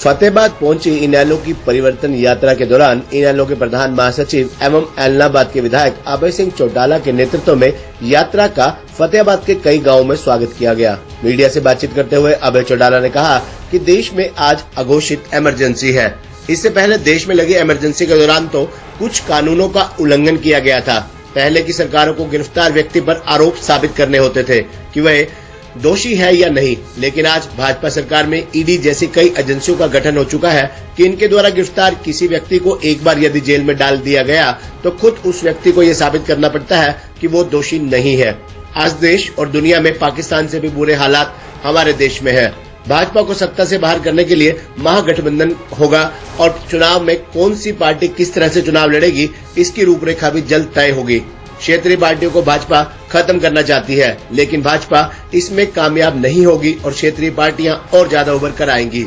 फतेहाबाद पहुंची इनेलो की परिवर्तन यात्रा के दौरान इनेलो के प्रधान महासचिव एवं एलनाबाद के विधायक अभय सिंह चौटाला के नेतृत्व में यात्रा का फतेहाबाद के कई गांवों में स्वागत किया गया। मीडिया से बातचीत करते हुए अभय चौटाला ने कहा कि देश में आज अघोषित इमरजेंसी है। इससे पहले देश में लगी इमरजेंसी के दौरान तो कुछ कानूनों का उल्लंघन किया गया था। पहले की सरकारों को गिरफ्तार व्यक्ति पर आरोप साबित करने होते थे कि वह दोषी है या नहीं, लेकिन आज भाजपा सरकार में ईडी जैसी कई एजेंसियों का गठन हो चुका है कि इनके द्वारा गिरफ्तार किसी व्यक्ति को एक बार यदि जेल में डाल दिया गया तो खुद उस व्यक्ति को यह साबित करना पड़ता है कि वो दोषी नहीं है। आज देश और दुनिया में पाकिस्तान से भी बुरे हालात हमारे देश में है। भाजपा को सत्ता से बाहर करने के लिए महागठबंधन होगा और चुनाव में कौन सी पार्टी किस तरह से चुनाव लड़ेगी इसकी रूपरेखा भी जल्द तय होगी। क्षेत्रीय पार्टियों को भाजपा खत्म करना चाहती है, लेकिन भाजपा इसमें कामयाब नहीं होगी और क्षेत्रीय पार्टियां और ज्यादा उभर कर आएंगी।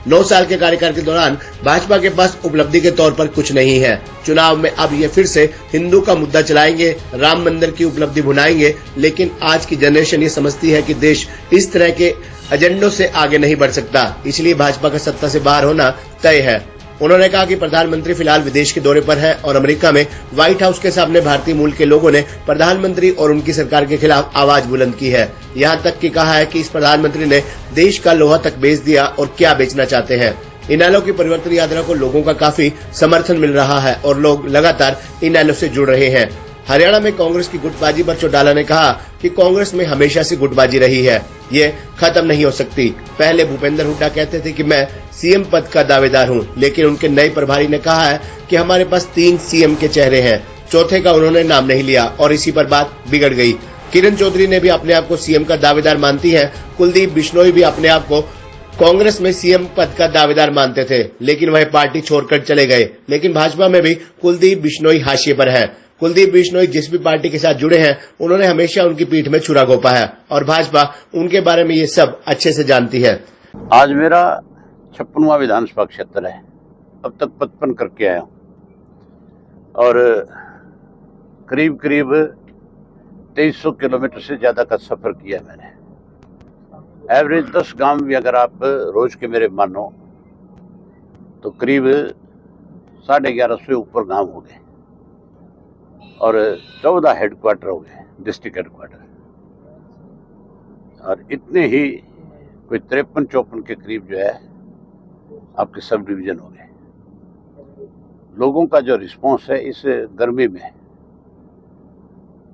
9 साल के कार्यकाल के दौरान भाजपा के पास उपलब्धि के तौर पर कुछ नहीं है। चुनाव में अब ये फिर से हिंदू का मुद्दा चलाएंगे, राम मंदिर की उपलब्धि भुनाएंगे, लेकिन आज की जनरेशन ये समझती है कि देश इस तरह के एजेंडों से आगे नहीं बढ़ सकता, इसलिए भाजपा का सत्ता से बाहर होना तय है। उन्होंने कहा कि प्रधानमंत्री फिलहाल विदेश के दौरे पर है और अमेरिका में व्हाइट हाउस के सामने भारतीय मूल के लोगों ने प्रधानमंत्री और उनकी सरकार के खिलाफ आवाज बुलंद की है। यहां तक कि कहा है कि इस प्रधानमंत्री ने देश का लोहा तक बेच दिया और क्या बेचना चाहते हैं। इनेलो की परिवर्तन यात्रा को लोगों का काफी समर्थन मिल रहा है और लोग लगातार इनेलो से जुड़ रहे हैं। हरियाणा में कांग्रेस की गुटबाजी पर चौटाला ने कहा कि कांग्रेस में हमेशा से गुटबाजी रही है, ये खत्म नहीं हो सकती। पहले भूपेंद्र हुड्डा कहते थे कि मैं सीएम पद का दावेदार हूं, लेकिन उनके नए प्रभारी ने कहा है कि हमारे पास 3 सीएम के चेहरे हैं, चौथे का उन्होंने नाम नहीं लिया और इसी पर बात बिगड़ गई। किरण चौधरी ने भी अपने आप को सीएम का दावेदार मानती है। कुलदीप बिश्नोई भी अपने आप को कांग्रेस में सीएम पद का दावेदार मानते थे, लेकिन वह पार्टी छोड़कर चले गए। लेकिन भाजपा में भी कुलदीप बिश्नोई हाशिए पर है। कुलदीप बिश्नोई जिस भी पार्टी के साथ जुड़े हैं, उन्होंने हमेशा उनकी पीठ में छुरा घोंपा है और भाजपा उनके बारे में ये सब अच्छे से जानती है। आज मेरा 56वां विधानसभा क्षेत्र है। अब तक 55 करके आया हूं और करीब 2300 किलोमीटर से ज्यादा का सफर किया मैंने। एवरेज 10 गांव भी अगर आप रोज के मेरे मानो तो करीब 1150 से ऊपर गांव हो गए और 14 हेडक्वार्टर हो गए, डिस्ट्रिक्ट हेडक्वार्टर। और इतने ही कोई 53-54 के करीब जो है आपके सब डिवीजन हो गए। लोगों का जो रिस्पांस है इस गर्मी में,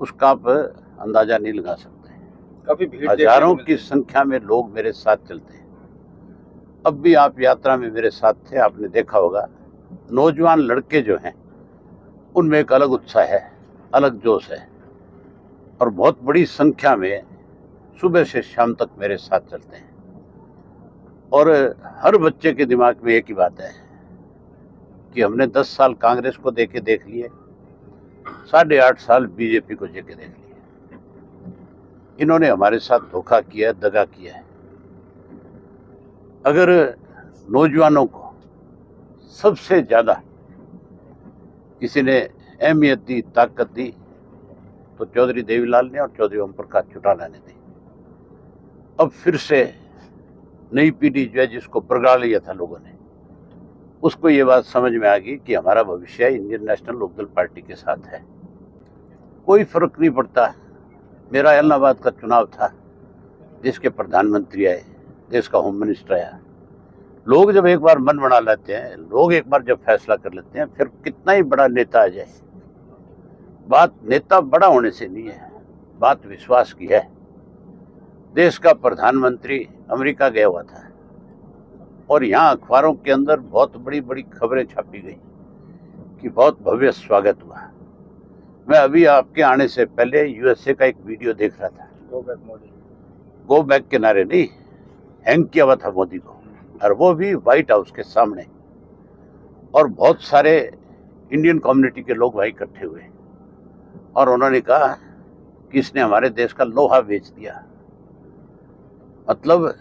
उसका आप अंदाजा नहीं लगा सकते। काफी भीड़, हजारों की संख्या में लोग मेरे साथ चलते हैं। अब भी आप यात्रा में मेरे साथ थे, आपने देखा होगा नौजवान लड़के जो हैं उनमें एक अलग उत्साह है, अलग जोश है और बहुत बड़ी संख्या में सुबह से शाम तक मेरे साथ चलते हैं। और हर बच्चे के दिमाग में एक ही बात है कि हमने 10 साल कांग्रेस को देख लिए, 8.5 साल बीजेपी को देख लिए। इन्होंने हमारे साथ धोखा किया, दगा किया है। अगर नौजवानों को सबसे ज्यादा किसी ने अहमियत दी, ताकत दी, तो चौधरी देवीलाल ने और चौधरी ओम प्रकाश चौटाला ने दी। अब फिर से नई पीढ़ी जो है, जिसको बरगला लिया था लोगों ने, उसको ये बात समझ में आ गई कि हमारा भविष्य इंडियन नेशनल लोकदल पार्टी के साथ है। कोई फर्क नहीं पड़ता। मेरा इलाहाबाद का चुनाव था, देश के प्रधानमंत्री आए, देश का होम मिनिस्टर आया। लोग जब एक बार मन बना लेते हैं, लोग एक बार जब फैसला कर लेते हैं, फिर कितना ही बड़ा नेता आ जाए, बात नेता बड़ा होने से नहीं है, बात विश्वास की है। देश का प्रधानमंत्री अमेरिका गया हुआ था और यहाँ अखबारों के अंदर बहुत बड़ी बड़ी खबरें छापी गई कि बहुत भव्य स्वागत हुआ। मैं अभी आपके आने से पहले यूएसए का एक वीडियो देख रहा था। Go back Modi, go back के नारे नहीं, हैंग किया हुआ था मोदी को, और वो भी व्हाइट हाउस के सामने। और बहुत सारे इंडियन कम्युनिटी के लोग वहीं इकट्ठे हुए और उन्होंने कहा कि इसने हमारे देश का लोहा बेच दिया। मतलब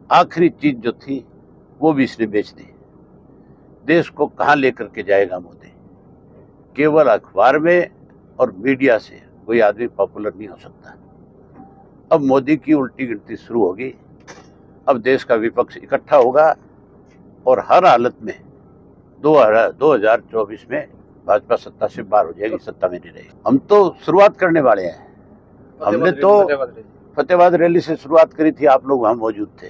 आखिरी चीज जो थी वो भी इसने बेच दी। देश को कहाँ लेकर के जाएगा मोदी? केवल अखबार में और मीडिया से कोई आदमी पॉपुलर नहीं हो सकता। अब मोदी की उल्टी गिनती शुरू होगी। अब देश का विपक्ष इकट्ठा होगा और हर हालत में 2024 में भाजपा सत्ता से बाहर हो जाएगी, सत्ता में नहीं रहेगी। हम तो शुरुआत करने वाले हैं। हमने तो फतेहाबाद रैली से शुरुआत करी थी, आप लोग वहां मौजूद थे।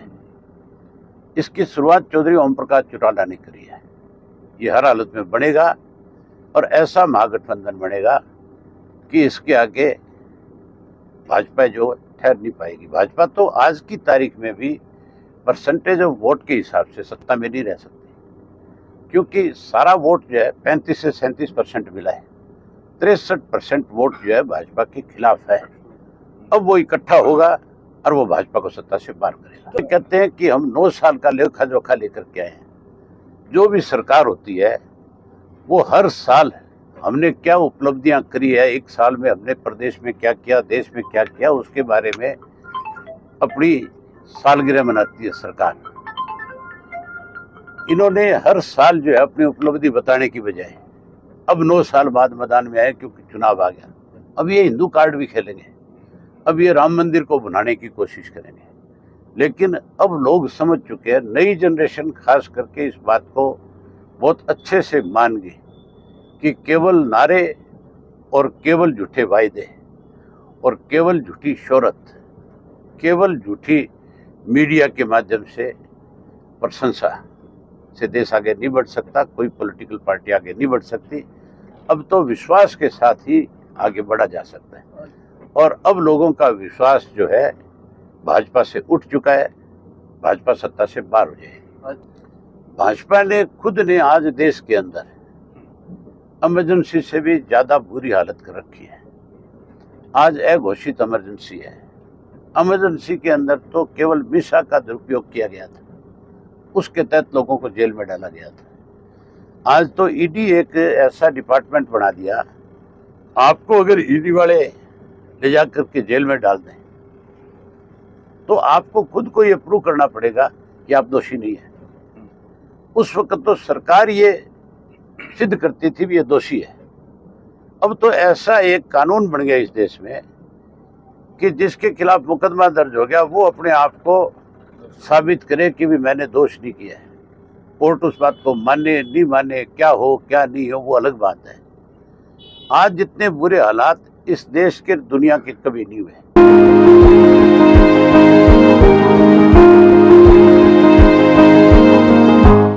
इसकी शुरुआत चौधरी ओम प्रकाश चौटाला ने करी है। ये हर हालत में बनेगा और ऐसा महागठबंधन बनेगा कि इसके आगे भाजपा जो ठहर नहीं पाएगी। भाजपा तो आज की तारीख में भी परसेंटेज ऑफ वोट के हिसाब से सत्ता में नहीं रह सकती, क्योंकि सारा वोट जो है 35 से 37% मिला है। 63% वोट जो है भाजपा के खिलाफ है। अब वो इकट्ठा होगा और वो भाजपा को सत्ता से बाहर करेगा। तो कहते हैं कि हम 9 साल का लेखा जोखा लेकर के आए हैं। जो भी सरकार होती है वो हर साल हमने क्या उपलब्धियां करी है, एक साल में हमने प्रदेश में क्या किया, देश में क्या किया, उसके बारे में अपनी सालगिरह मनाती है सरकार। इन्होंने हर साल जो है अपनी उपलब्धि बताने की बजाय अब 9 साल बाद मैदान में आए, क्योंकि चुनाव आ गया। अब ये हिंदू कार्ड भी खेलेंगे, अब ये राम मंदिर को बनाने की कोशिश करेंगे। लेकिन अब लोग समझ चुके हैं, नई जनरेशन खास करके इस बात को बहुत अच्छे से मान गई कि केवल नारे और केवल झूठे वायदे और केवल झूठी शोहरत, केवल झूठी मीडिया के माध्यम से प्रशंसा से देश आगे नहीं बढ़ सकता, कोई पॉलिटिकल पार्टी आगे नहीं बढ़ सकती। अब तो विश्वास के साथ ही आगे बढ़ा जा सकता है और अब लोगों का विश्वास जो है भाजपा से उठ चुका है। भाजपा सत्ता से बाहर हो जाएगी। भाजपा ने खुद ने आज देश के अंदर इमरजेंसी से भी ज्यादा बुरी हालत कर रखी है। आज अघोषित इमरजेंसी है। इमरजेंसी के अंदर तो केवल मिशा का दुरुपयोग किया गया था, उसके तहत लोगों को जेल में डाला गया था। आज तो ईडी एक ऐसा डिपार्टमेंट बना दिया, आपको अगर ईडी वाले ले जाकर के जेल में डाल दें तो आपको खुद को ये प्रूव करना पड़ेगा कि आप दोषी नहीं है। उस वक्त तो सरकार ये सिद्ध करती थी भी ये दोषी है। अब तो ऐसा एक कानून बन गया इस देश में कि जिसके खिलाफ मुकदमा दर्ज हो गया वो अपने आप को साबित करे कि भी मैंने दोष नहीं किया है। कोर्ट उस बात को माने नहीं माने, क्या हो क्या नहीं हो, वो अलग बात है। आज जितने बुरे हालात इस देश के दुनिया के कभी नहीं हुए।